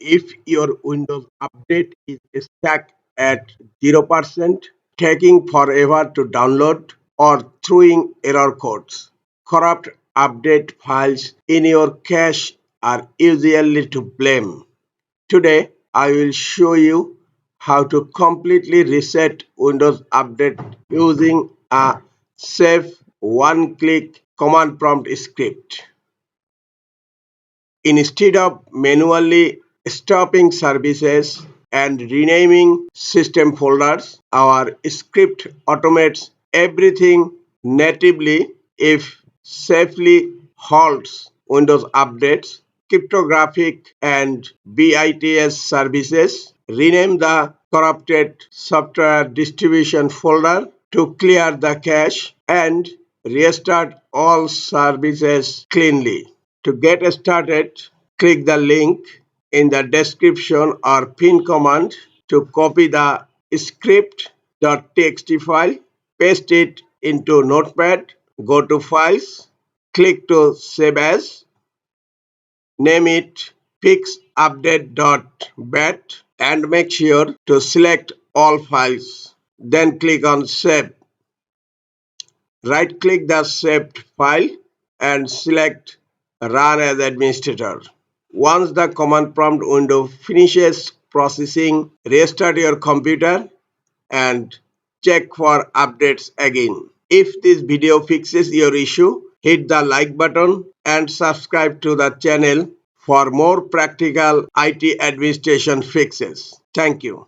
If your Windows update is stuck at 0%, taking forever to download, or throwing error codes, corrupt update files in your cache are usually to blame. Today, I will show you how to completely reset Windows Update using a safe one-click command prompt script. Instead of manually stopping services and renaming system folders, our script automates everything natively. If safely halts Windows updates, cryptographic and BITS services, rename the corrupted software distribution folder to clear the cache, and restart all services cleanly. To get started, click the link in the description or pin command to copy the script.txt file, paste it into Notepad, go to Files, click to Save As, name it fixupdate.bat, and make sure to select all files. Then click on Save. Right-click the saved file and select Run as Administrator. Once the command prompt window finishes processing, restart your computer and check for updates again. If this video fixes your issue, hit the like button and subscribe to the channel for more practical IT administration fixes. Thank you.